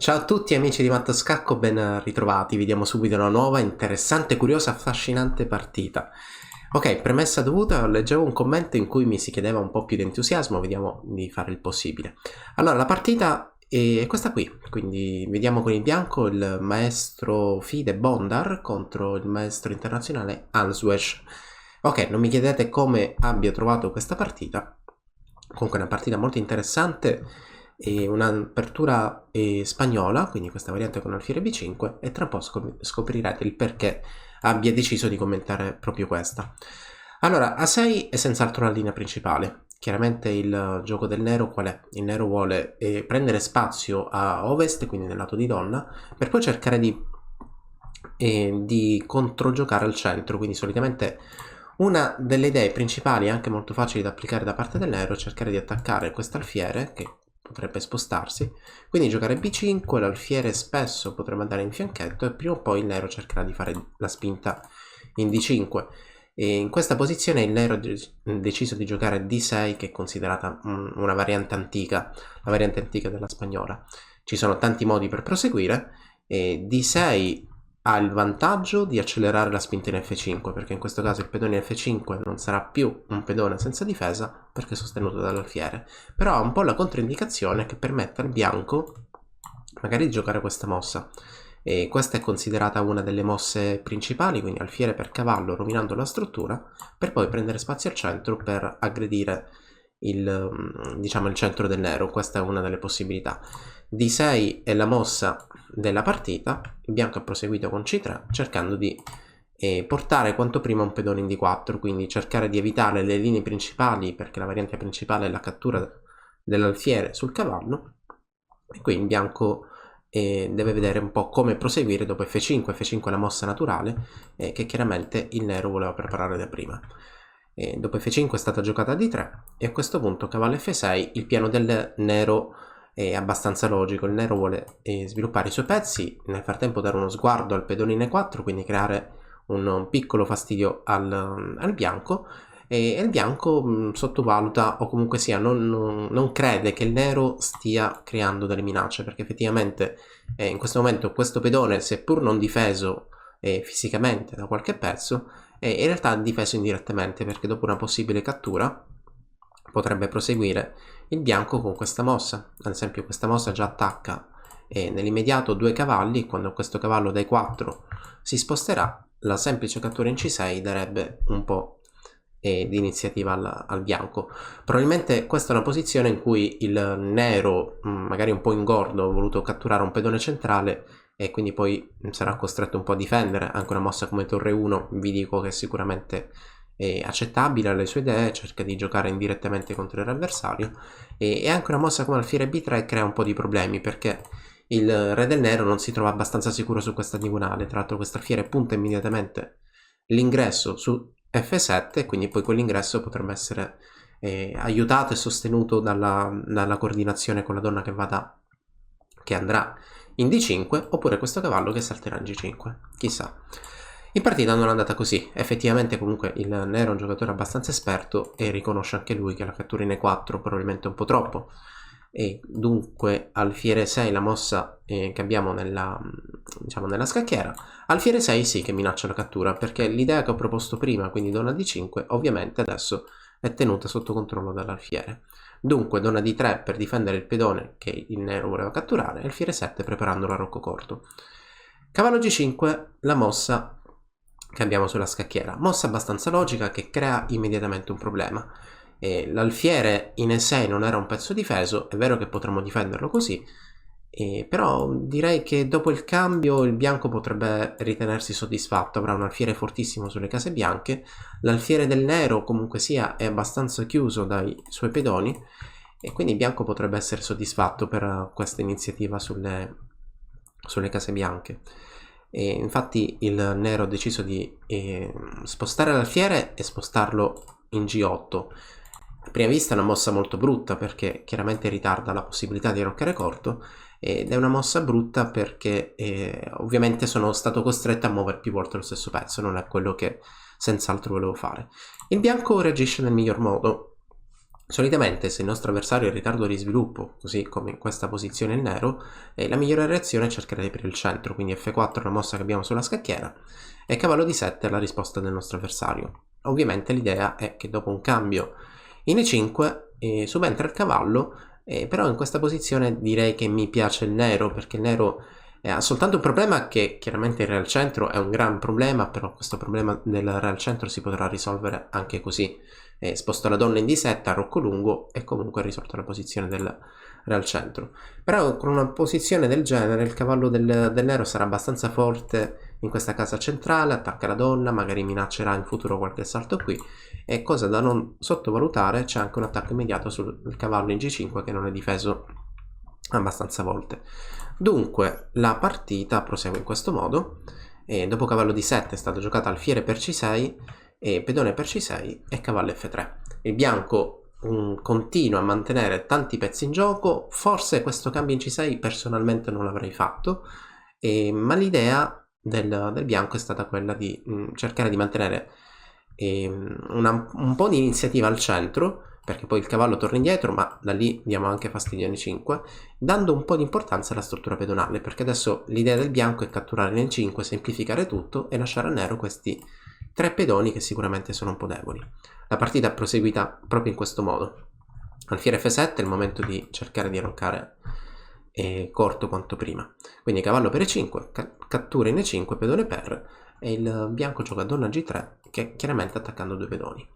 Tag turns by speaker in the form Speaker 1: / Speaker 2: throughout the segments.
Speaker 1: Ciao a tutti amici di Matto Scacco, ben ritrovati. Vediamo subito una nuova, interessante, curiosa, affascinante partita. Ok, premessa dovuta, leggevo un commento in cui mi si chiedeva un po' più di entusiasmo, vediamo di fare il possibile. Allora, la partita è questa qui, quindi vediamo con il bianco il maestro Fide Bondar contro il maestro internazionale Answers. Ok, non mi chiedete come abbia trovato questa partita, comunque è una partita molto interessante e un'apertura spagnola, quindi questa variante con alfiere B5, e tra un po' scoprirete il perché abbia deciso di commentare proprio questa. Allora, A6 è senz'altro la linea principale. Chiaramente il gioco del nero qual è? Il nero vuole prendere spazio a ovest, quindi nel lato di donna, per poi cercare di controgiocare al centro, quindi solitamente una delle idee principali, anche molto facili da applicare da parte del nero, è cercare di attaccare quest'alfiere che potrebbe spostarsi, quindi giocare B5, l'alfiere spesso potrebbe andare in fianchetto e prima o poi il nero cercherà di fare la spinta in D5. E in questa posizione il nero ha deciso di giocare D6, che è considerata una variante antica, la variante antica della spagnola. Ci sono tanti modi per proseguire e D6 ha il vantaggio di accelerare la spinta in F5, perché in questo caso il pedone in F5 non sarà più un pedone senza difesa perché è sostenuto dall'alfiere, però ha un po' la controindicazione che permette al bianco magari di giocare questa mossa, e questa è considerata una delle mosse principali, quindi alfiere per cavallo rovinando la struttura per poi prendere spazio al centro per aggredire il centro del nero. Questa è una delle possibilità. D6 è la mossa della partita, il bianco ha proseguito con C3 cercando di portare quanto prima un pedone in D4, quindi cercare di evitare le linee principali, perché la variante principale è la cattura dell'alfiere sul cavallo, e qui il bianco deve vedere un po' come proseguire dopo F5. F5 è la mossa naturale che chiaramente il nero voleva preparare da prima. Dopo F5 è stata giocata D3 e a questo punto cavallo F6, il piano del nero è abbastanza logico. Il nero vuole sviluppare i suoi pezzi, nel frattempo dare uno sguardo al pedone in E4, quindi creare un piccolo fastidio al bianco, e il bianco sottovaluta, o comunque sia non crede che il nero stia creando delle minacce, perché effettivamente in questo momento questo pedone, seppur non difeso fisicamente da qualche pezzo, in realtà è difeso indirettamente, perché dopo una possibile cattura potrebbe proseguire il bianco con questa mossa. Ad esempio questa mossa già attacca nell'immediato due cavalli. Quando questo cavallo dai 4 si sposterà, la semplice cattura in C6 darebbe un po' di iniziativa al bianco. Probabilmente questa è una posizione in cui il nero, magari un po' ingordo, ha voluto catturare un pedone centrale e quindi poi sarà costretto un po' a difendere. Anche una mossa come torre 1 vi dico che sicuramente è accettabile alle sue idee, cerca di giocare indirettamente contro l'avversario, e anche una mossa come alfiere B3 crea un po' di problemi, perché il re del nero non si trova abbastanza sicuro su questa diagonale. Tra l'altro questo alfiere punta immediatamente l'ingresso su F7, quindi poi quell'ingresso potrebbe essere aiutato e sostenuto dalla coordinazione con la donna che andrà in D5, oppure questo cavallo che salterà in G5, chissà. In partita non è andata così. Effettivamente comunque il nero è un giocatore abbastanza esperto e riconosce anche lui che la cattura in E4 probabilmente è un po' troppo, e dunque alfiere 6, la mossa che abbiamo nella scacchiera, alfiere 6 sì che minaccia la cattura, perché l'idea che ho proposto prima, quindi donna D5, ovviamente adesso è tenuta sotto controllo dall'alfiere. Dunque donna D3 per difendere il pedone che il nero voleva catturare, e alfiere 7 preparando la rocco corto. Cavallo G5, la mossa che abbiamo sulla scacchiera, mossa abbastanza logica che crea immediatamente un problema. L'alfiere in E6 non era un pezzo difeso, è vero che potremmo difenderlo così, però direi che dopo il cambio il bianco potrebbe ritenersi soddisfatto, avrà un alfiere fortissimo sulle case bianche, l'alfiere del nero comunque sia è abbastanza chiuso dai suoi pedoni, e quindi il bianco potrebbe essere soddisfatto per questa iniziativa sulle case bianche. E infatti il nero ha deciso di spostare l'alfiere e spostarlo in G8. A prima vista è una mossa molto brutta, perché chiaramente ritarda la possibilità di roccare corto, ed è una mossa brutta perché ovviamente sono stato costretto a muovere più volte lo stesso pezzo, non è quello che senz'altro volevo fare. Il bianco reagisce nel miglior modo, Solitamente se il nostro avversario è in ritardo di sviluppo, così come in questa posizione il nero, la migliore reazione è cercare di aprire il centro, quindi F4 è la mossa che abbiamo sulla scacchiera e cavallo di 7 è la risposta del nostro avversario. Ovviamente l'idea è che dopo un cambio in E5 subentra il cavallo, però in questa posizione direi che mi piace il nero, perché il nero ha soltanto un problema, che chiaramente il re al centro è un gran problema, però questo problema del re al centro si potrà risolvere anche così. Sposto la donna in D7 a rocco lungo e comunque risolto la posizione del re al centro. Però con una posizione del genere il cavallo del nero sarà abbastanza forte in questa casa centrale, attacca la donna, magari minaccerà in futuro qualche salto qui, e cosa da non sottovalutare, c'è anche un attacco immediato sul cavallo in G5 che non è difeso abbastanza volte. Dunque la partita prosegue in questo modo, e dopo cavallo di 7 è stata giocata alfiere per C6 e pedone per C6 e cavallo F3. Il bianco continua a mantenere tanti pezzi in gioco, forse questo cambio in C6 personalmente non l'avrei fatto, ma l'idea del bianco è stata quella di cercare di mantenere un po' di iniziativa al centro, perché poi il cavallo torna indietro, ma da lì diamo anche fastidio in E5, dando un po' di importanza alla struttura pedonale, perché adesso l'idea del bianco è catturare nel 5, semplificare tutto e lasciare al nero questi 3 pedoni che sicuramente sono un po' deboli. La partita è proseguita proprio in questo modo. Alfiere F7 è il momento di cercare di arroccare corto quanto prima. Quindi cavallo per E5, cattura in E5, pedone per, e il bianco gioca donna G3, che chiaramente attaccando 2 pedoni.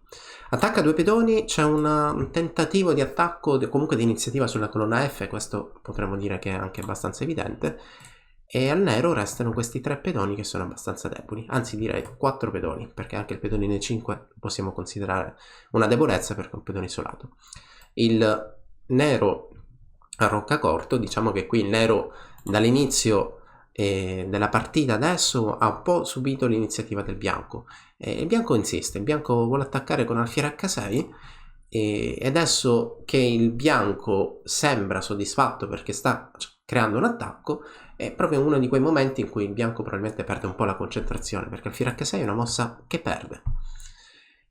Speaker 1: Attacca 2 pedoni, c'è un tentativo di attacco, comunque di iniziativa sulla colonna F, questo potremmo dire che è anche abbastanza evidente, e al nero restano questi 3 pedoni che sono abbastanza deboli, anzi direi 4 pedoni, perché anche il pedone in E5 possiamo considerare una debolezza perché è un pedone isolato. Il nero arrocca corto, diciamo che qui il nero dall'inizio della partita adesso ha un po' subito l'iniziativa del bianco. Il bianco insiste, il bianco vuole attaccare con alfiere H6 e adesso che il bianco sembra soddisfatto perché sta creando un attacco, è proprio uno di quei momenti in cui il bianco probabilmente perde un po' la concentrazione, perché alfiere H6 è una mossa che perde.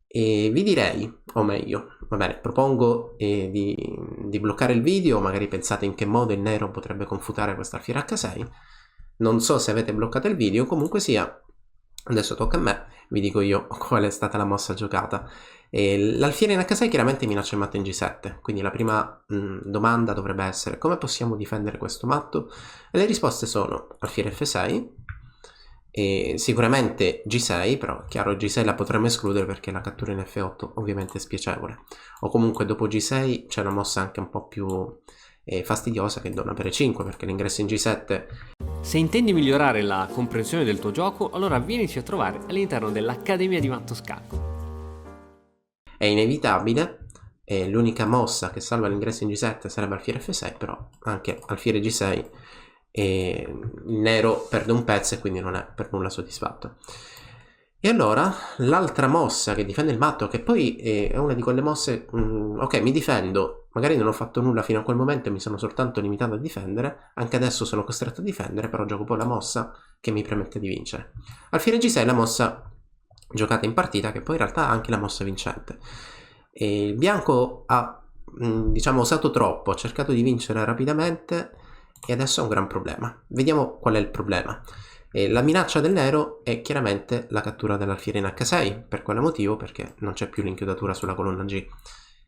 Speaker 1: E vi direi, o meglio, va bene, propongo di bloccare il video, magari pensate in che modo il nero potrebbe confutare questa alfiere H6. Non so se avete bloccato il video, comunque sia, adesso tocca a me, vi dico io qual è stata la mossa giocata. L'alfiere in H6 chiaramente minaccia il matto in G7, quindi la prima domanda dovrebbe essere: come possiamo difendere questo matto? E le risposte sono alfiere F6, e sicuramente G6, però chiaro G6 la potremmo escludere perché la cattura in F8 ovviamente è spiacevole, o comunque dopo G6 c'è una mossa anche un po' più fastidiosa che è donna per E5, perché l'ingresso in G7.
Speaker 2: Se intendi migliorare la comprensione del tuo gioco, allora vienici a trovare all'interno dell'Accademia di Matto Scacco.
Speaker 1: È inevitabile, l'unica mossa che salva l'ingresso in G7 sarebbe alfiere F6, però anche alfiere G6 il nero perde un pezzo e quindi non è per nulla soddisfatto. E allora l'altra mossa che difende il matto, che poi è una di quelle mosse, ok, mi difendo, magari non ho fatto nulla fino a quel momento e mi sono soltanto limitato a difendere, anche adesso sono costretto a difendere, però gioco poi la mossa che mi permette di vincere. Alfiere G6 è la mossa giocata in partita, che poi in realtà è anche la mossa vincente. E il bianco ha diciamo usato troppo, ha cercato di vincere rapidamente e adesso è un gran problema. Vediamo qual è il problema. La minaccia del nero è chiaramente la cattura dell'alfiere in H6, per quale motivo? Perché non c'è più l'inchiodatura sulla colonna G.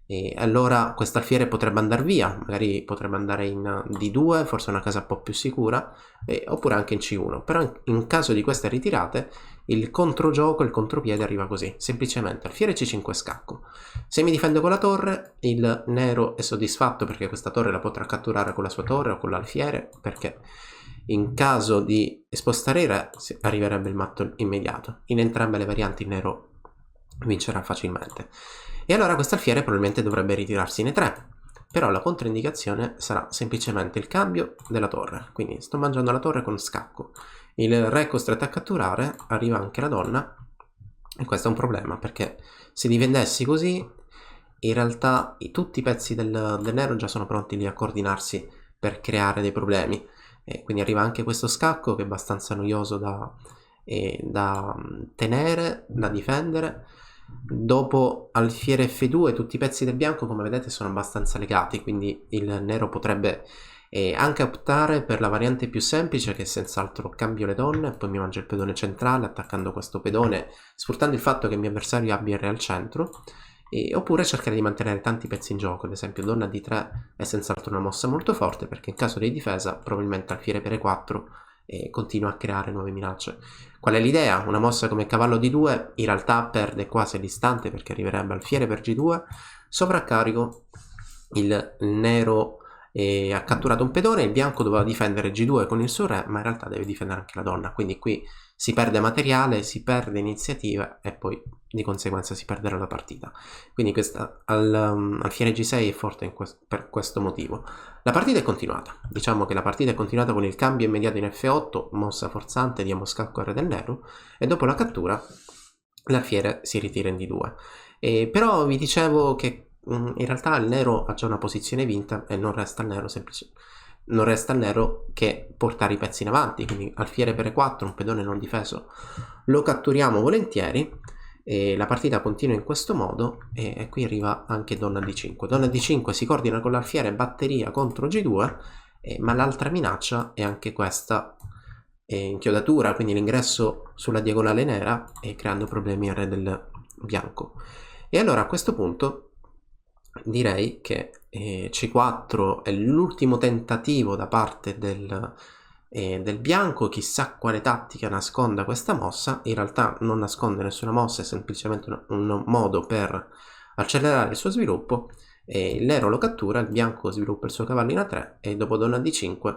Speaker 1: E allora quest'alfiere potrebbe andare via, magari potrebbe andare in D2, forse una casa un po' più sicura, oppure anche in C1. Però in caso di queste ritirate, il controgioco, il contropiede arriva così, semplicemente alfiere C5 scacco. Se mi difendo con la torre, il nero è soddisfatto perché questa torre la potrà catturare con la sua torre o con l'alfiere, perché in caso di spostare il re arriverebbe il matto immediato. In entrambe le varianti il nero vincerà facilmente. E allora quest'alfiere probabilmente dovrebbe ritirarsi in E3, però la controindicazione sarà semplicemente il cambio della torre, quindi sto mangiando la torre con scacco, il re è costretto a catturare, arriva anche la donna, e questo è un problema, perché se difendessi così, in realtà tutti i pezzi del nero già sono pronti lì a coordinarsi per creare dei problemi, e quindi arriva anche questo scacco che è abbastanza noioso da tenere, da difendere. Dopo alfiere F2 tutti i pezzi del bianco, come vedete, sono abbastanza legati, quindi il nero potrebbe anche optare per la variante più semplice, che è senz'altro cambio le donne, poi mi mangio il pedone centrale attaccando questo pedone, sfruttando il fatto che il mio avversario abbia il re al centro, oppure cercare di mantenere tanti pezzi in gioco. Ad esempio donna D3 è senz'altro una mossa molto forte, perché in caso di difesa probabilmente alfiere per E4 continua a creare nuove minacce. Qual è l'idea? Una mossa come cavallo D2 in realtà perde quasi l'istante, perché arriverebbe alfiere per G2, sovraccarico, il nero ha catturato un pedone, il bianco doveva difendere G2 con il suo re, ma in realtà deve difendere anche la donna, quindi qui si perde materiale, si perde iniziativa e poi di conseguenza si perderà la partita. Quindi questa alfiere G6 è forte per questo motivo. La partita è continuata, diciamo che la partita è continuata con il cambio immediato in F8, mossa forzante, diamo scacco al re del nero, e dopo la cattura l'alfiere si ritira in D2. Però vi dicevo che in realtà il nero ha già una posizione vinta e non resta al nero non resta al nero che portare i pezzi in avanti, quindi alfiere per E4, un pedone non difeso, lo catturiamo volentieri e la partita continua in questo modo, e qui arriva anche donna D5. Donna D5 si coordina con l'alfiere batteria contro G2, ma l'altra minaccia è anche questa inchiodatura, quindi l'ingresso sulla diagonale nera, creando problemi al re del bianco. E allora a questo punto direi che C4 è l'ultimo tentativo da parte del bianco. Chissà quale tattica nasconda questa mossa. In realtà non nasconde nessuna mossa, è semplicemente un modo per accelerare il suo sviluppo. Il nero lo cattura, il bianco sviluppa il suo cavallo in A3 e dopo donna D5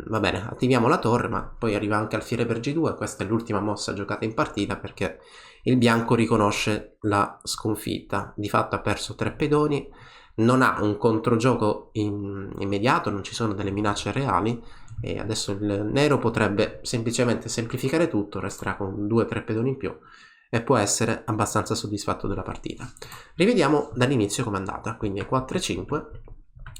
Speaker 1: va bene, attiviamo la torre, ma poi arriva anche alfiere per G2. Questa è l'ultima mossa giocata in partita, perché il bianco riconosce la sconfitta. Di fatto ha perso 3 pedoni, non ha un controgioco immediato, non ci sono delle minacce reali, e adesso il nero potrebbe semplicemente semplificare tutto, resterà con 2-3 pedoni in più e può essere abbastanza soddisfatto della partita. Rivediamo dall'inizio com'è andata. Quindi 4-5,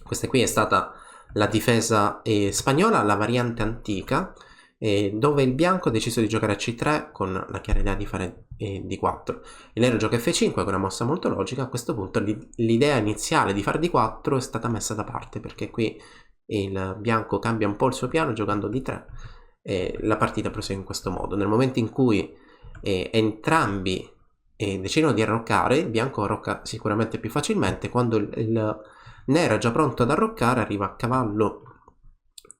Speaker 1: questa qui è stata la difesa spagnola, la variante antica, dove il bianco ha deciso di giocare a C3 con la chiara idea di fare D4. Il nero gioca F5 con una mossa molto logica. A questo punto l'idea iniziale di fare D4 è stata messa da parte, perché qui il bianco cambia un po' il suo piano giocando D3 e la partita prosegue in questo modo. Nel momento in cui entrambi decidono di arroccare, il bianco arrocca sicuramente più facilmente. Quando il nero è già pronto ad arroccare, arriva cavallo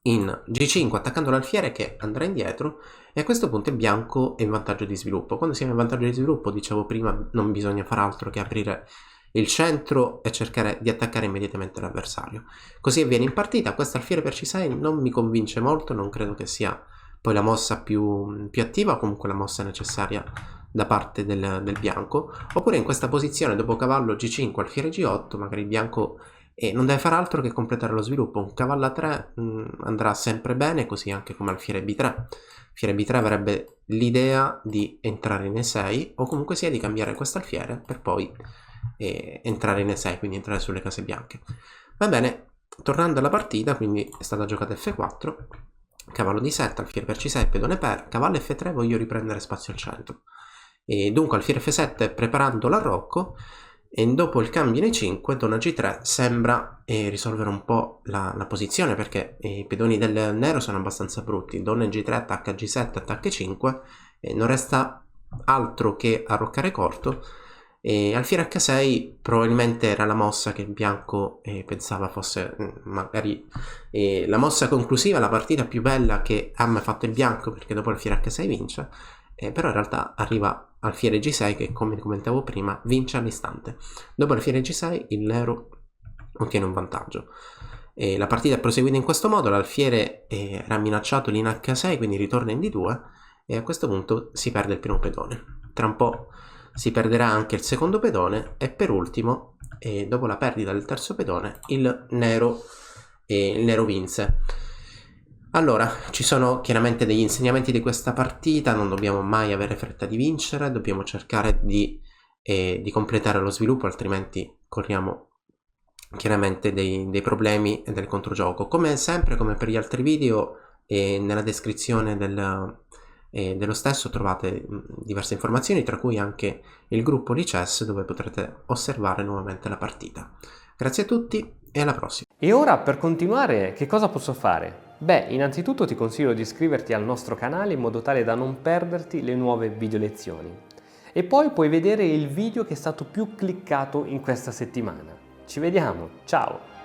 Speaker 1: in G5 attaccando l'alfiere, che andrà indietro, e a questo punto il bianco è in vantaggio di sviluppo. Quando siamo in vantaggio di sviluppo, dicevo prima, non bisogna fare altro che aprire il centro e cercare di attaccare immediatamente l'avversario. Così avviene in partita. Questo alfiere per C6 non mi convince molto, non credo che sia poi la mossa più attiva, comunque la mossa necessaria da parte del bianco. Oppure in questa posizione, dopo cavallo G5 alfiere G8, magari il bianco non deve fare altro che completare lo sviluppo. Un cavallo A3 andrà sempre bene, così anche come alfiere B3. Alfiere B3 avrebbe l'idea di entrare in E6, o comunque sia di cambiare questo alfiere per poi entrare in E6, quindi entrare sulle case bianche. Va bene, tornando alla partita, quindi è stata giocata F4, cavallo D7, alfiere per C6, pedone per, cavallo F3, voglio riprendere spazio al centro. E dunque alfiere F7 preparando l'arrocco, e dopo il cambio in E5, donna G3 sembra risolvere un po' la posizione, perché i pedoni del nero sono abbastanza brutti. Donna G3 attacca G7, attacca E5, non resta altro che arroccare corto. Alfiere H6 probabilmente era la mossa che il bianco pensava fosse magari la mossa conclusiva, la partita più bella che ha mai fatto il bianco, perché dopo alfiere H6 vince. Però in realtà arriva alfiere G6 che, come commentavo prima, vince all'istante. Dopo alfiere G6 il nero ottiene un vantaggio. La partita è proseguita in questo modo. L'alfiere era minacciato in H6, quindi ritorna in D2 e a questo punto si perde il primo pedone. Tra un po' si perderà anche il secondo pedone e per ultimo, dopo la perdita del terzo pedone, il nero vinse. Allora, ci sono chiaramente degli insegnamenti di questa partita. Non dobbiamo mai avere fretta di vincere, dobbiamo cercare di completare lo sviluppo, altrimenti corriamo chiaramente dei problemi e del controgioco. Come sempre, come per gli altri video, nella descrizione e dello stesso trovate diverse informazioni, tra cui anche il gruppo Lices, dove potrete osservare nuovamente la partita. Grazie a tutti e alla prossima.
Speaker 2: E ora, per continuare, che cosa posso fare? Beh, innanzitutto ti consiglio di iscriverti al nostro canale in modo tale da non perderti le nuove video lezioni. E poi puoi vedere il video che è stato più cliccato in questa settimana. Ci vediamo, ciao!